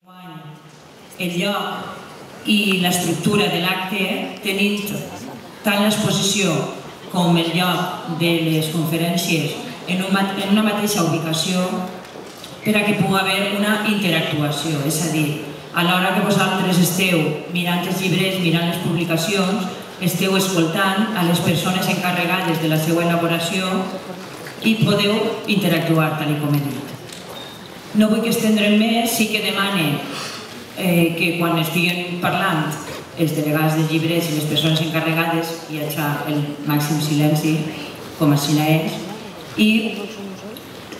El lloc i l'estructura de l'acte, tenint tant l'exposició com el lloc de les conferències en una mateixa ubicació per a que pugui haver una interactuació. És a dir, a l'hora que vosaltres esteu mirant els llibres, mirant les publicacions, esteu escoltant a les persones encarregades de la seva elaboració i podeu interactuar, tal com he dit. No vull que estendrem més, sí que demane que quan estiguen parlant els delegats de llibres i les persones encarregades hi hagi el màxim silenci, com així és, i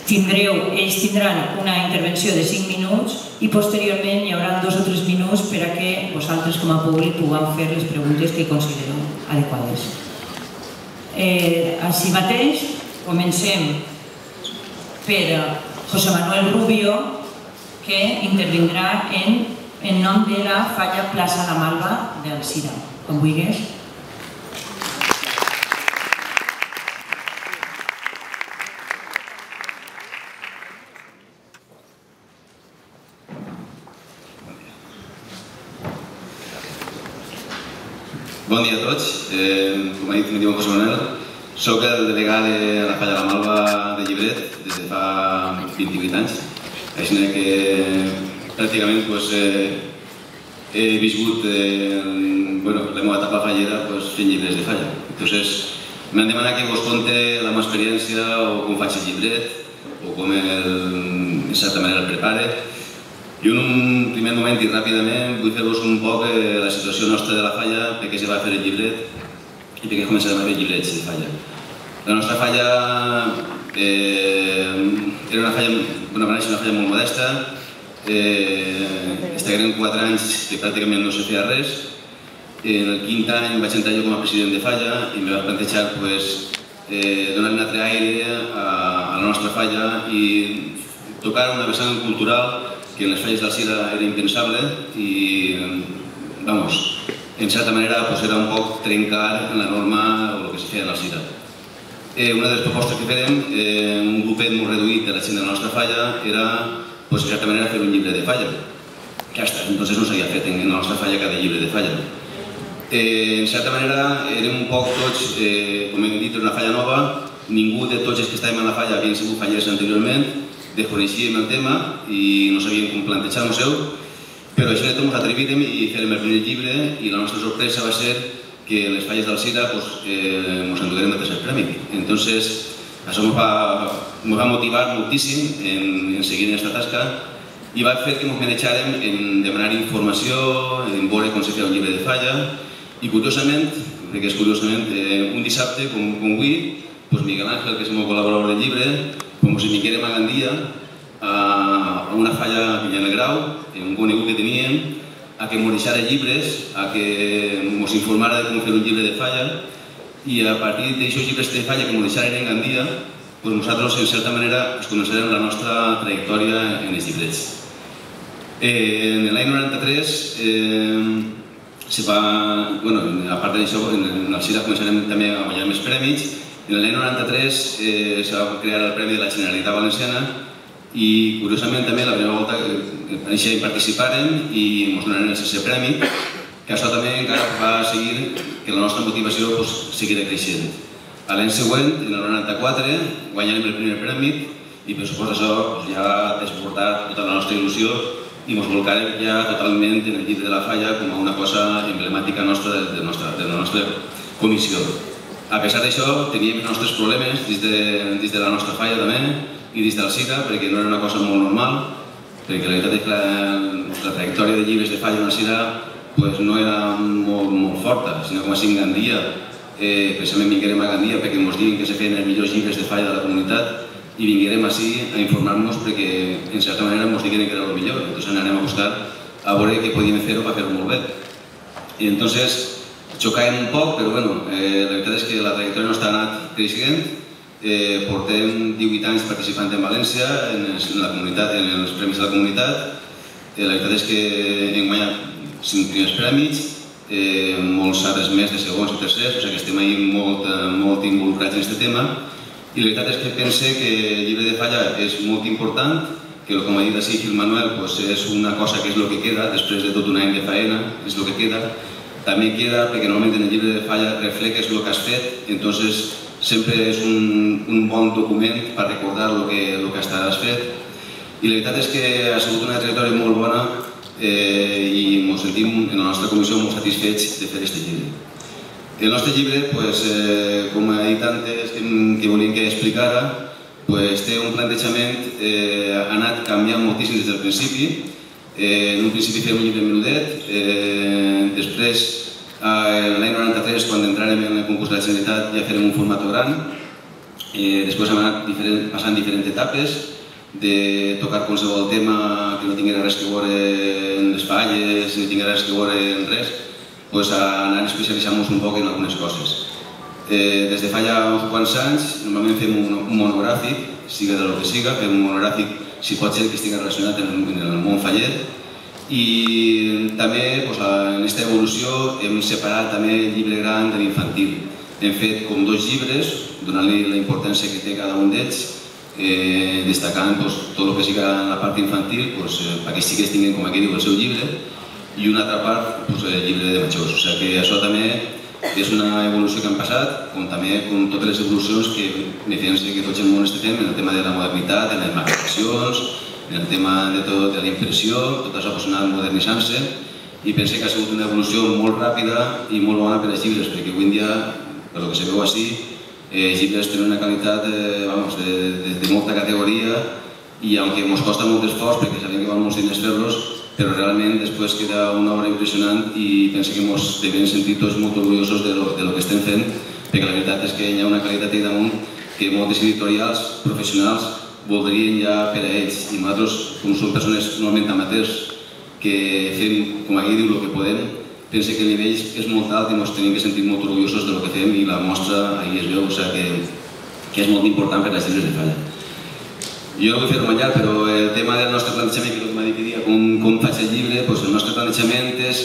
ells tindran una intervenció de 5 minuts i posteriorment hi haurà 2 o 3 minuts per a que vosaltres com a públic pugueu fer les preguntes que considereu adequades. Així mateix, comencem per José Manuel Rubio, que intervindrà en nom de la Falla Plaça La Malva d'Alzira. Com vulguis. Bon dia a tots. Com ha dit, em diu José Manuel. Soc el delegat de la Falla La Malva de Llibret des de fa 28 anys. Així que pràcticament he viscut la meva etapa fallera fent llibres de falla. Entonces m'han demanat que vos conte la meva experiència o com faig el llibret o com en certa manera el prepare. Jo en un primer moment i ràpidament vull fer-vos un poc la situació nostra de la falla, per què se va fer el llibret i per què començarem a fer llibrets de falla. La nostra falla era una falla molt modesta. Estaven 4 anys que pràcticament no se feia res. En el 5è any vaig entrar jo com a president de falla i em vaig plantejar donar un altre aire a la nostra falla i tocar una vessant cultural que en les falles d'Alzira era impensable i, en certa manera, era un poc trencar la norma o el que se feia a l'Alzira. Una de les propostes que fèiem, un grupet molt reduït de la gent de la nostra falla, era en certa manera fer un llibre de falla. Ja està, entonces no s'havia fet en la nostra falla cada llibre de falla. En certa manera érem un poc tots, com hem dit, una falla nova, ningú de tots els que estàvem a la falla havien sigut fallers anteriorment, desconeixíem el tema i no sabíem com plantejar-nos-ho, però així ens atrevírem i fèrem el primer llibre i la nostra sorpresa va ser que en les falles d'Alzira ens enduguérem el 3è premi. Entonces, això ens va motivar moltíssim en seguir en aquesta tasca i va fer que ens manejàrem en demanar informació, en veure com se feia un llibre de falla i curiosament, perquè és curiosament, un dissabte com avui, Miguel Ángel, que és el meu col·laborador del llibre, ens vinguérem a Gandia a una falla a Vinyana Grau, un conegut que teníem, a que ens deixara llibres, a que ens informara de com fer un llibre de falla i a partir d'aixòs llibres de falla que ens deixaren en Gandia, nosaltres, en certa manera, començarem la nostra trajectòria en els llibrets. En l'any 93, a part d'això, en Alzira començarem també a guanyar més premis. En l'any 93 es va crear el Premi de la Generalitat Valenciana i, curiosament, també la primera volta hi participàrem i ens donaren el 6è premi, que això també encara va seguir que la nostra motivació seguirà creixent. L'any següent, en el 94, guanyarem el primer premi i, per supost, això ja ha desbordat tota la nostra il·lusió i ens volcarem ja totalment en el llibre de la falla com a una cosa emblemàtica nostra de la nostra comissió. A pesar d'això, teníem els nostres problemes dins de la nostra falla també i dins d'Alzira, perquè no era una cosa molt normal, perquè la veritat és que la trajectòria de llibres de falla en Alzira no era molt forta, sinó com així en Gandia. Precisament vinguérem a Gandia perquè ens diuen que se feien els millors llibres de falla de la comunitat i vinguérem així a informar-nos perquè en certa manera ens digueren que era el millor. Entonces anarem a buscar a veure què podíem fer-ho per fer-ho molt bé. I entonces xocàvem un poc, però la veritat és que la trajectòria nostra ha anat creixent. Portem 18 anys participant en València, en els premis de la comunitat. La veritat és que hem guanyat 5 primers premis, molts altres més de segons i tercers, o sigui que estem ahí molt involucrats en aquest tema. I la veritat és que pense que el llibre de falla és molt important, que com ha dit així Gil Manuel, és una cosa que és el que queda, després de tot un any de faena, és el que queda. També queda, perquè normalment en el llibre de falla refleques el que has fet, entonces sempre és un bon document per recordar el que estaràs fet. I la veritat és que ha sigut una trajectòria molt bona i ens sentim en la nostra comissió molt satisfets de fer aquest llibre. El nostre llibre, com ha dit antes, que volíem que explicara, té un plantejament, ha anat canviant moltíssim des del principi. En un principi fèiem un llibre menudet, després, l'any 93, quan entràrem en el concurs de la Generalitat, ja fèrem un format gran. Després hem anat passant diferents etapes, de tocar qualsevol tema que no tinguera res que veure en les falles, ni tinguera res que veure en res, anar especialitzant-nos un poc en algunes coses. Des de fa ja uns quants anys, normalment fem un monogràfic, siga del que siga, fem un monogràfic, si pot ser que estigui relacionat amb el món faller. I també, en aquesta evolució, hem separat també el llibre gran de l'infantil. Hem fet com dos llibres, donant-li la importància que té cada un d'ells, destacant tot el que siga en la part infantil, perquè sí que es tinguin, com aquí diu, el seu llibre, i una altra part, el llibre de majors. O sigui que això també és una evolució que han passat, com també com totes les evolucions que defensa que tots el món estem fent en el tema de la modernitat, en les maquetacions, en el tema de la impressió, tot això ha anat modernitzant-se i pense que ha sigut una evolució molt ràpida i molt bona per als llibres, perquè avui en dia, per el que se veu així, els llibres tenen una qualitat de molta categoria i aunque ens costa molt esforç perquè sabem que val molts diners fer-los, però realment després queda una obra impressionant i penso que ens devem sentir tots molt orgullosos de lo que estem fent, perquè la veritat és que hi ha una qualitat ahí damunt que moltes editorials professionals voldrien ja per a ells. I nosaltres, com som persones normalment amateurs, que fem, com aquí diu, el que podem, penso que el nivell és molt alt i ens tenim que sentir molt orgullosos de lo que fem i la mostra ahí es veu, o sigui que és molt important per a les llibres de falla. Jo no vull fer-ho molt llarg, però el tema del nostre plantejament, que m'ha dit que dia, com faig el llibre, el nostre plantejament és,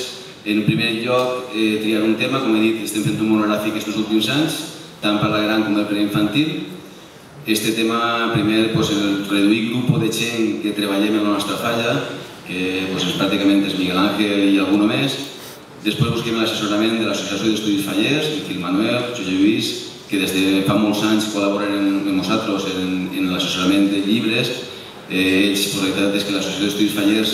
en primer lloc, triar un tema, com he dit, estem fent un monogràfic aquests últims anys, tant per la gran com per infantil. Este tema, primer, el reduir grup de gent que treballem en la nostra falla, que pràcticament és Miguel Ángel i algú més. Després busquem l'assessorament de l'Associació d'Estudis Fallers, Gil Manuel, José Lluís, que des de fa molts anys col·laboren amb nosaltres en l'assessorament de llibres. Ells, la veritat és que l'Associació d'Estudis Fallers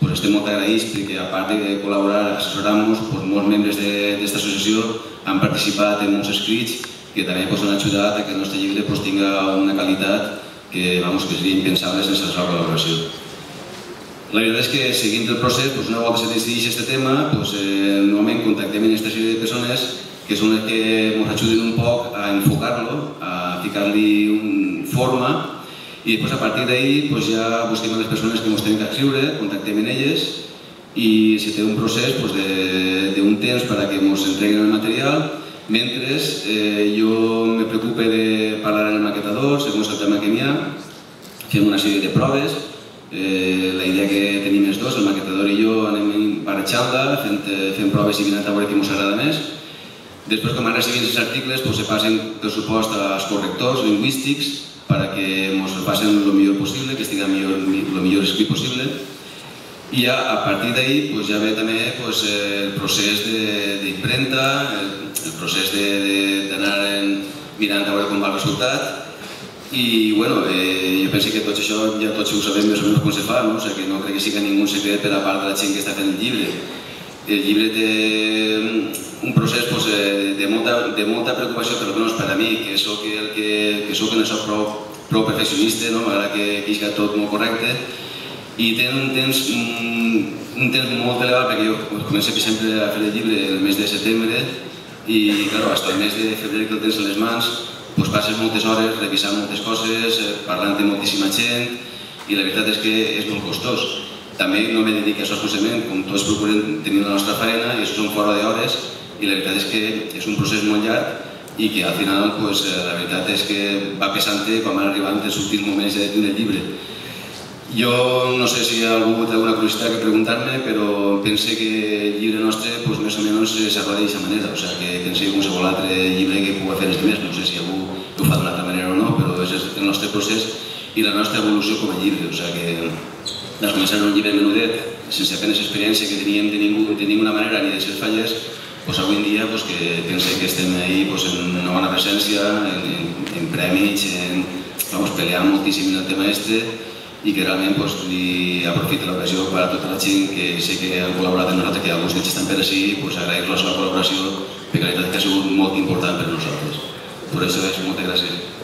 estem molt agraïts perquè, a part de col·laborar assessorant-nos, molts membres d'aquesta associació han participat en molts escrits que també han ajudat a que el nostre llibre tingui una qualitat que seria impensable sense la seva col·laboració. La veritat és que, seguint el procés, una volta que se decideix aquest tema, normalment contactem amb aquesta sèrie de persones que són les que ens ajuden un poc a enfocar-lo, a ficar-li forma, i després a partir d'ahir ja busquem les persones que ens tenen que escriure, contactem amb elles i se té un procés d'un temps perquè ens entreguen el material, mentre jo me preocupe de parlar amb el maquetador segons el tema que n'hi ha, fem una sèrie de proves. La idea que tenim els dos, el maquetador i jo, anem barrejant-la, fent proves i mirant a veure què ens agrada més. Després, com ara seguint els articles, se passen, per supost, als correctors lingüístics perquè ens passen el millor possible, que estigui el millor escrit possible. I a partir d'ahir ja ve també el procés d'impremta, el procés d'anar mirant a veure com va el resultat. I jo penso que tot això ja tots ho sabem més o menys com se fa, o sigui que no crec que sigui ningú secret per a part de la gent que està fent el llibre. El llibre té un procés de molta preocupació, per almenys per a mi, que soc en això prou perfeccionista, m'agrada que isca tot molt correcte, i té un temps molt elevat, perquè jo començo sempre a fer el llibre el mes de setembre, i clar, fins al mes de febrer que el tens a les mans, passes moltes hores revisant moltes coses, parlant amb moltíssima gent, i la veritat és que és molt costós. També no me dedico a això exclusivament, com tots procurem tenir la nostra feina, i això són fora d'hores, i la veritat és que és un procés molt llarg i que al final la veritat és que va pesant quan van arribant els últims moments del llibre. Jo no sé si algú té alguna curiositat que preguntar-me, però pense que el llibre nostre més o menys s'arroda d'aquesta manera, o sigui que pense que qualsevol altre llibre que pugui fer els diners, no sé si algú ho fa d'una altra manera o no, però és el nostre procés. i la nostra evolució com a llibre. O sigui que vas començar un llibre menudet, sense apenas experiència que teníem de ninguna manera ni de ser falles, avui en dia que pense que estem ahí en una bona presència, en prèmits, peleant moltíssim en el tema este i que realment aprofito l'ocasió per a tota la gent que sé que han col·laborat amb nosaltres, que alguns d'ells estan per així, agrair-los la col·laboració perquè la veritat que ha sigut molt important per a nosaltres. Per això, moltes gràcies.